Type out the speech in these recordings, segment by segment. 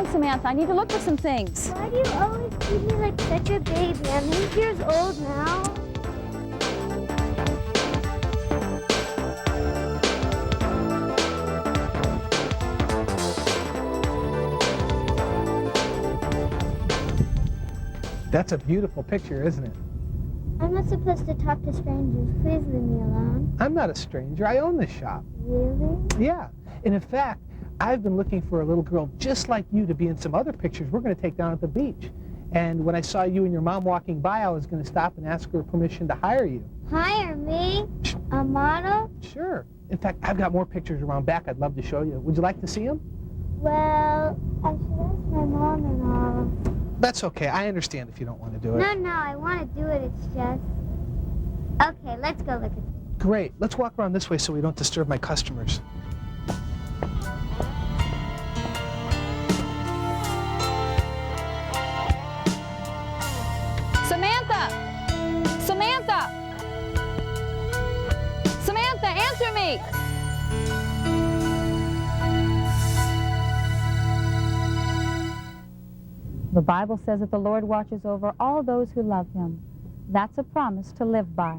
on, Samantha. I need to look for some things. Why do you always treat me like such a baby? I'm 8 years old now. That's a beautiful picture, isn't it? I'm not supposed to talk to strangers. Please leave me alone. I'm not a stranger. I own this shop. Really? Yeah. And in fact, I've been looking for a little girl just like you to be in some other pictures we're going to take down at the beach. And when I saw you and your mom walking by, I was going to stop and ask her permission to hire you. Hire me? A model? Sure. In fact, I've got more pictures around back I'd love to show you. Would you like to see them? Well, I should ask my mom and all. That's okay. I understand if you don't want to do it. No, I want to do it. It's just... Okay, let's go look at it. Great. Let's walk around this way so we don't disturb my customers. Samantha! Samantha! Samantha, answer me! The Bible says that the Lord watches over all those who love him. That's a promise to live by.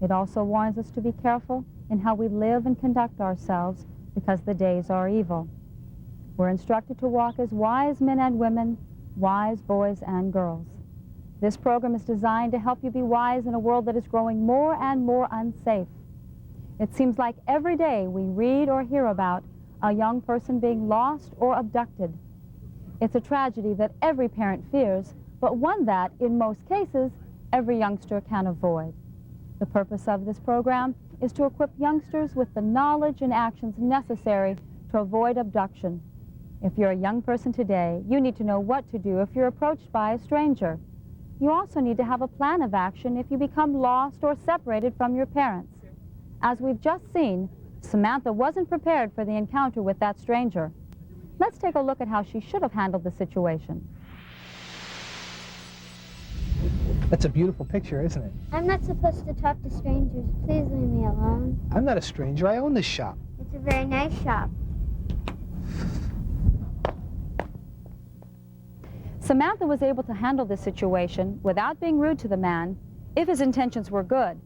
It also warns us to be careful in how we live and conduct ourselves because the days are evil. We're instructed to walk as wise men and women, wise boys and girls. This program is designed to help you be wise in a world that is growing more and more unsafe. It seems like every day we read or hear about a young person being lost or abducted. It's a tragedy that every parent fears, but one that, in most cases, every youngster can avoid. The purpose of this program is to equip youngsters with the knowledge and actions necessary to avoid abduction. If you're a young person today, you need to know what to do if you're approached by a stranger. You also need to have a plan of action if you become lost or separated from your parents. As we've just seen, Samantha wasn't prepared for the encounter with that stranger. Let's take a look at how she should have handled the situation. That's a beautiful picture, isn't it? I'm not supposed to talk to strangers. Please leave me alone. I'm not a stranger. I own this shop. It's a very nice shop. Samantha was able to handle this situation without being rude to the man if his intentions were good.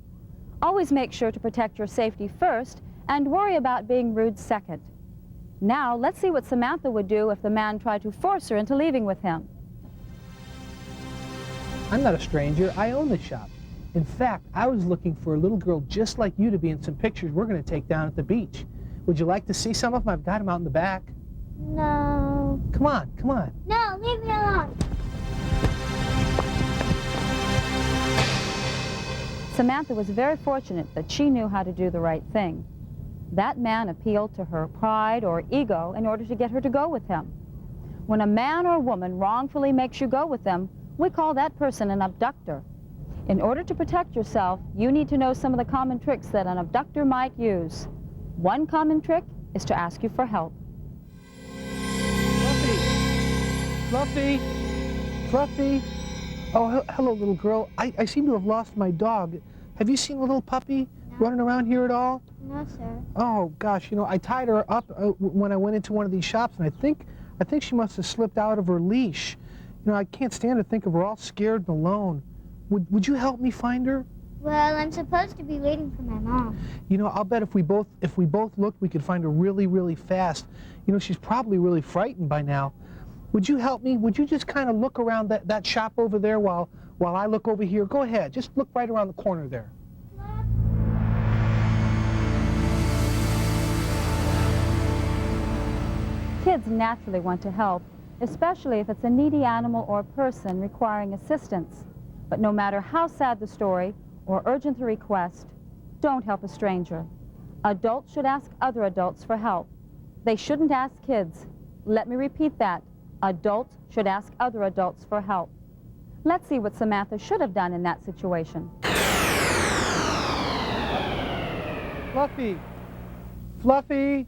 Always make sure to protect your safety first and worry about being rude second. Now, let's see what Samantha would do if the man tried to force her into leaving with him. I'm not a stranger. I own the shop. In fact, I was looking for a little girl just like you to be in some pictures we're going to take down at the beach. Would you like to see some of them? I've got them out in the back. No. Come on, come on. No, leave me alone. Samantha was very fortunate that she knew how to do the right thing. That man appealed to her pride or ego in order to get her to go with him. When a man or woman wrongfully makes you go with them, we call that person an abductor. In order to protect yourself, you need to know some of the common tricks that an abductor might use. One common trick is to ask you for help. Fluffy! Fluffy! Oh, hello, little girl. I seem to have lost my dog. Have you seen a little puppy running around here at all? No, sir. Oh, gosh, you know, I tied her up when I went into one of these shops, and I think she must have slipped out of her leash. You know, I can't stand to think of her all scared and alone. Would you help me find her? Well, I'm supposed to be waiting for my mom. You know, I'll bet if we both looked, we could find her really, really fast. You know, she's probably really frightened by now. Would you help me? Would you just kind of look around that shop over there while I look over here? Go ahead. Just look right around the corner there. Kids naturally want to help, especially if it's a needy animal or person requiring assistance. But no matter how sad the story or urgent the request, don't help a stranger. Adults should ask other adults for help. They shouldn't ask kids. Let me repeat that. Adults should ask other adults for help. Let's see what Samantha should have done in that situation. Fluffy! Fluffy!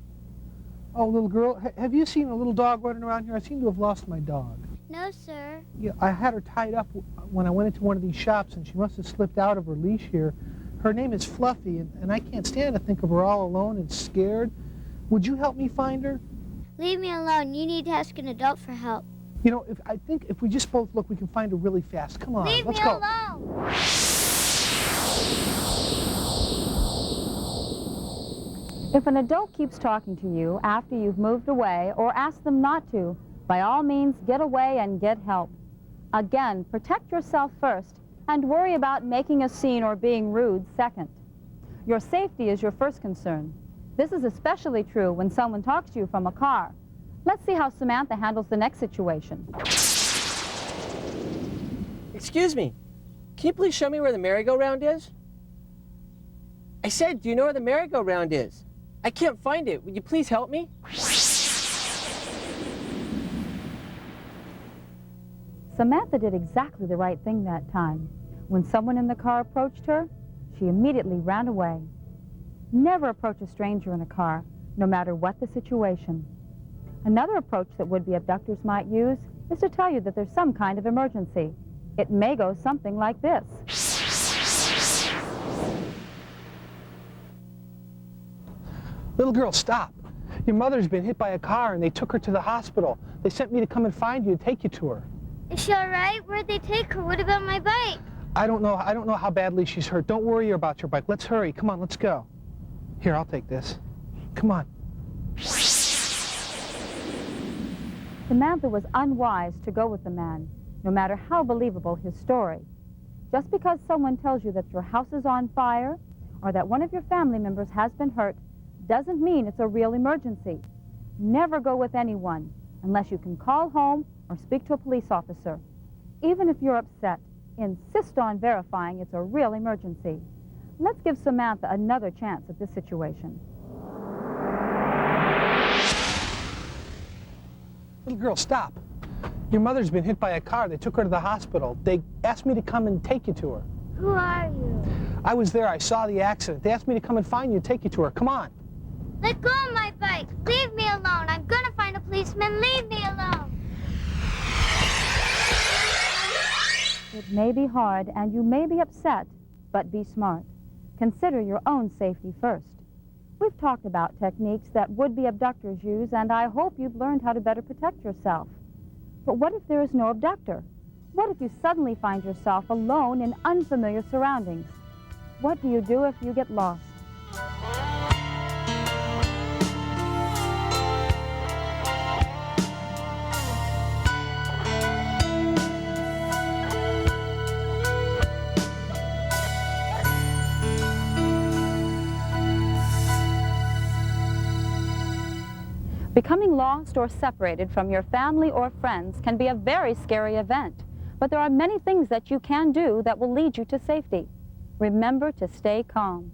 Oh, little girl, have you seen a little dog running around here? I seem to have lost my dog. No, sir. Yeah, I had her tied up when I went into one of these shops, and she must have slipped out of her leash here. Her name is Fluffy, and I can't stand to think of her all alone and scared. Would you help me find her? Leave me alone. You need to ask an adult for help. You know, I think if we just both look, we can find her really fast. Come on, Leave let's me go. alone. If an adult keeps talking to you after you've moved away or ask them not to, by all means, get away and get help. Again, protect yourself first and worry about making a scene or being rude second. Your safety is your first concern. This is especially true when someone talks to you from a car. Let's see how Samantha handles the next situation. Excuse me, can you please show me where the merry-go-round is? I said, do you know where the merry-go-round is? I can't find it. Would you please help me? Samantha did exactly the right thing that time. When someone in the car approached her, she immediately ran away. Never approach a stranger in a car, no matter what the situation. Another approach that would-be abductors might use is to tell you that there's some kind of emergency. It may go something like this. Little girl, stop. Your mother's been hit by a car and they took her to the hospital. They sent me to come and find you and take you to her. Is she all right? Where'd they take her? What about my bike? I don't know how badly she's hurt. Don't worry about your bike. Let's hurry. Come on, let's go. Here, I'll take this. Come on. Samantha was unwise to go with the man, no matter how believable his story. Just because someone tells you that your house is on fire or that one of your family members has been hurt doesn't mean it's a real emergency. Never go with anyone unless you can call home or speak to a police officer. Even if you're upset, insist on verifying it's a real emergency. Let's give Samantha another chance at this situation. Little girl, stop. Your mother's been hit by a car. They took her to the hospital. They asked me to come and take you to her. Who are you? I was there. I saw the accident. They asked me to come and find you and take you to her. Come on. Let go of my bike. Leave me alone. I'm gonna find a policeman. Leave me alone. It may be hard and you may be upset, but be smart. Consider your own safety first. We've talked about techniques that would-be abductors use, and I hope you've learned how to better protect yourself. But what if there is no abductor? What if you suddenly find yourself alone in unfamiliar surroundings? What do you do if you get lost? Becoming lost or separated from your family or friends can be a very scary event, but there are many things that you can do that will lead you to safety. Remember to stay calm.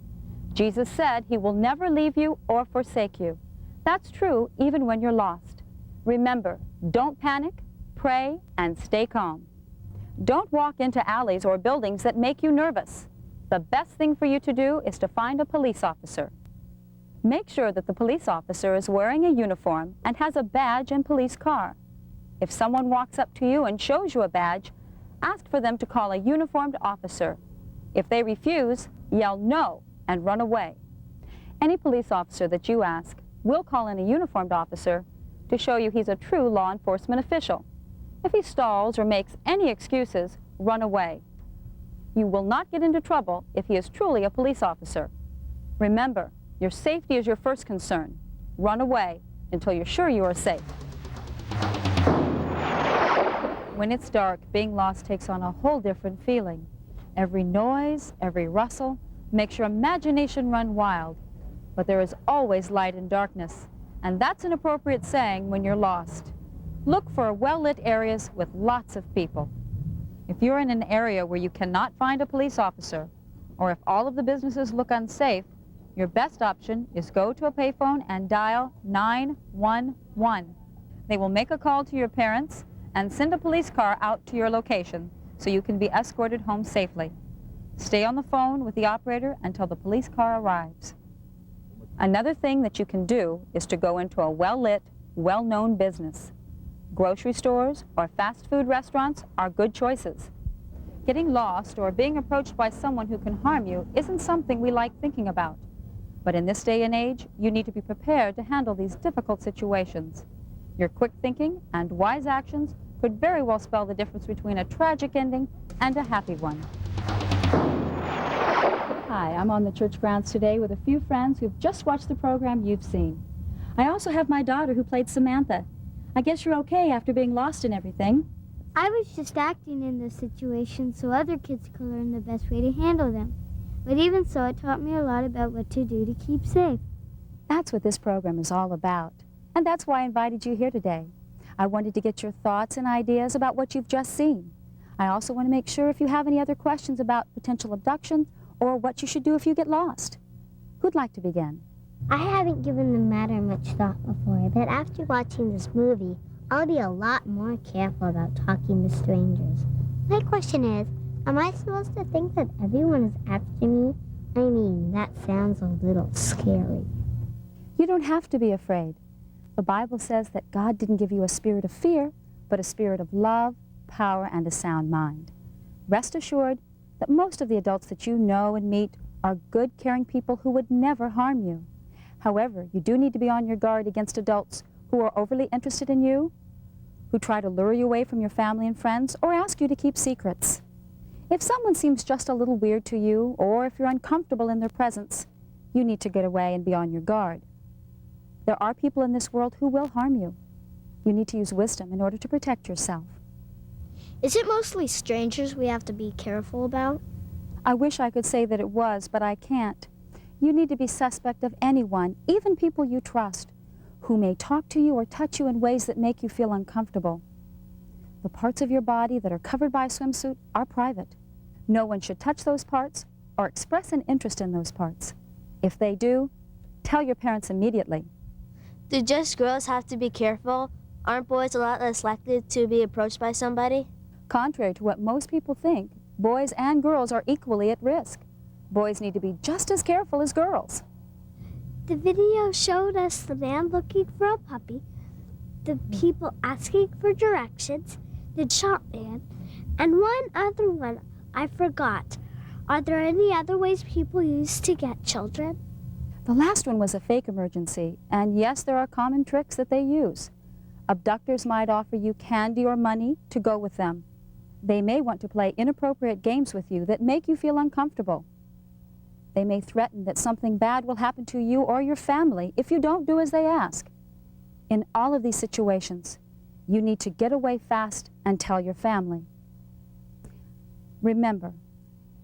Jesus said he will never leave you or forsake you. That's true even when you're lost. Remember, don't panic, pray, and stay calm. Don't walk into alleys or buildings that make you nervous. The best thing for you to do is to find a police officer. Make sure that the police officer is wearing a uniform and has a badge and police car. If someone walks up to you and shows you a badge, ask for them to call a uniformed officer. If they refuse, yell no and run away. Any police officer that you ask will call in a uniformed officer to show you he's a true law enforcement official. If he stalls or makes any excuses, run away. You will not get into trouble if he is truly a police officer. Remember, your safety is your first concern. Run away until you're sure you are safe. When it's dark, being lost takes on a whole different feeling. Every noise, every rustle makes your imagination run wild. But there is always light in darkness, and that's an appropriate saying when you're lost. Look for well-lit areas with lots of people. If you're in an area where you cannot find a police officer, or if all of the businesses look unsafe, your best option is go to a payphone and dial 911. They will make a call to your parents and send a police car out to your location so you can be escorted home safely. Stay on the phone with the operator until the police car arrives. Another thing that you can do is to go into a well-lit, well-known business. Grocery stores or fast food restaurants are good choices. Getting lost or being approached by someone who can harm you isn't something we like thinking about. But in this day and age, you need to be prepared to handle these difficult situations. Your quick thinking and wise actions could very well spell the difference between a tragic ending and a happy one. Hi, I'm on the church grounds today with a few friends who've just watched the program you've seen. I also have my daughter who played Samantha. I guess you're okay after being lost and everything. I was just acting in this situation so other kids could learn the best way to handle them. But even so, it taught me a lot about what to do to keep safe. That's what this program is all about. And that's why I invited you here today. I wanted to get your thoughts and ideas about what you've just seen. I also want to make sure if you have any other questions about potential abduction or what you should do if you get lost. Who'd like to begin? I haven't given the matter much thought before, but after watching this movie, I'll be a lot more careful about talking to strangers. My question is, am I supposed to think that everyone is after me? I mean, that sounds a little scary. You don't have to be afraid. The Bible says that God didn't give you a spirit of fear, but a spirit of love, power, and a sound mind. Rest assured that most of the adults that you know and meet are good, caring people who would never harm you. However, you do need to be on your guard against adults who are overly interested in you, who try to lure you away from your family and friends, or ask you to keep secrets. If someone seems just a little weird to you, or if you're uncomfortable in their presence, you need to get away and be on your guard. There are people in this world who will harm you. You need to use wisdom in order to protect yourself. Is it mostly strangers we have to be careful about? I wish I could say that it was, but I can't. You need to be suspect of anyone, even people you trust, who may talk to you or touch you in ways that make you feel uncomfortable. The parts of your body that are covered by a swimsuit are private. No one should touch those parts or express an interest in those parts. If they do, tell your parents immediately. Do just girls have to be careful? Aren't boys a lot less likely to be approached by somebody? Contrary to what most people think, boys and girls are equally at risk. Boys need to be just as careful as girls. The video showed us the man looking for a puppy, the people asking for directions, the shop man, and one other one I forgot. Are there any other ways people use to get children? The last one was a fake emergency, and yes, there are common tricks that they use. Abductors might offer you candy or money to go with them. They may want to play inappropriate games with you that make you feel uncomfortable. They may threaten that something bad will happen to you or your family if you don't do as they ask. In all of these situations, you need to get away fast and tell your family. Remember,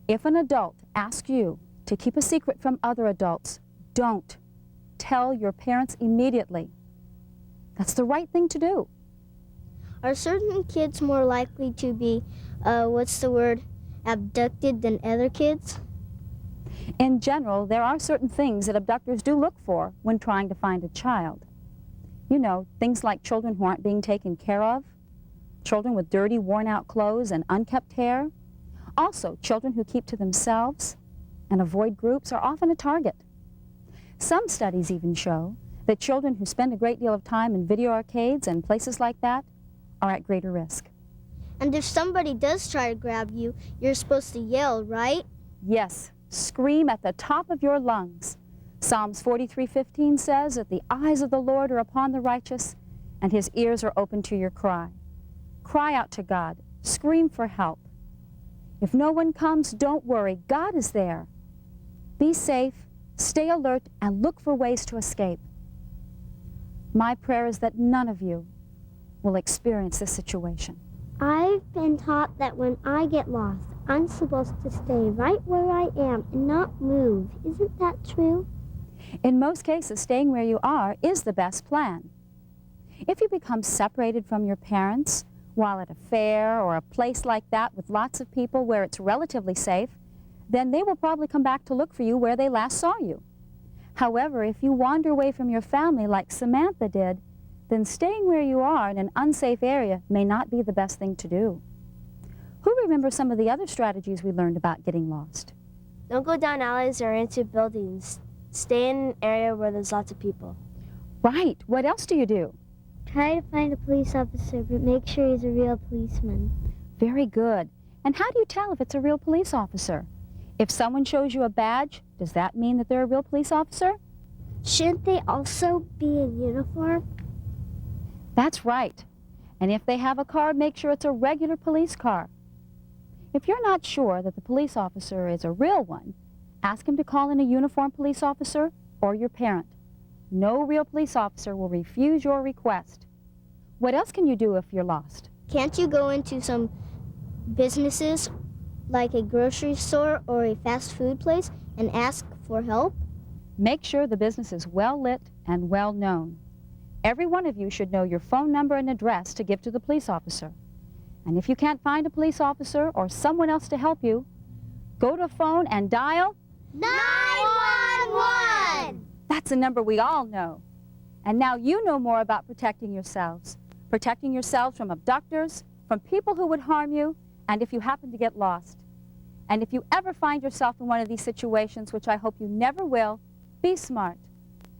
if an adult asks you to keep a secret from other adults, don't. Tell your parents immediately. That's the right thing to do. Are certain kids more likely to be, abducted than other kids? In general, there are certain things that abductors do look for when trying to find a child. You know, things like children who aren't being taken care of, children with dirty, worn-out clothes and unkept hair. Also, children who keep to themselves and avoid groups are often a target. Some studies even show that children who spend a great deal of time in video arcades and places like that are at greater risk. And if somebody does try to grab you, you're supposed to yell, right? Yes, scream at the top of your lungs. Psalms 43:15 says that the eyes of the Lord are upon the righteous, and his ears are open to your cry. Cry out to God. Scream for help. If no one comes, don't worry. God is there. Be safe, stay alert, and look for ways to escape. My prayer is that none of you will experience this situation. I've been taught that when I get lost, I'm supposed to stay right where I am and not move. Isn't that true? In most cases, staying where you are is the best plan. If you become separated from your parents while at a fair or a place like that with lots of people where it's relatively safe, then they will probably come back to look for you where they last saw you. However, if you wander away from your family like Samantha did, then staying where you are in an unsafe area may not be the best thing to do. Who remembers some of the other strategies we learned about getting lost? Don't go down alleys or into buildings. Stay in an area where there's lots of people. Right. What else do you do? Try to find a police officer, but make sure he's a real policeman. Very good. And how do you tell if it's a real police officer? If someone shows you a badge, does that mean that they're a real police officer? Shouldn't they also be in uniform? That's right. And if they have a car, make sure it's a regular police car. If you're not sure that the police officer is a real one, ask him to call in a uniformed police officer or your parent. No real police officer will refuse your request. What else can you do if you're lost? Can't you go into some businesses like a grocery store or a fast food place and ask for help? Make sure the business is well lit and well known. Every one of you should know your phone number and address to give to the police officer. And if you can't find a police officer or someone else to help you, go to a phone and dial 911! That's a number we all know. And now you know more about protecting yourselves. Protecting yourselves from abductors, from people who would harm you, and if you happen to get lost. And if you ever find yourself in one of these situations, which I hope you never will, be smart.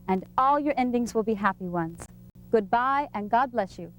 And all your endings will be happy ones. Goodbye, and God bless you.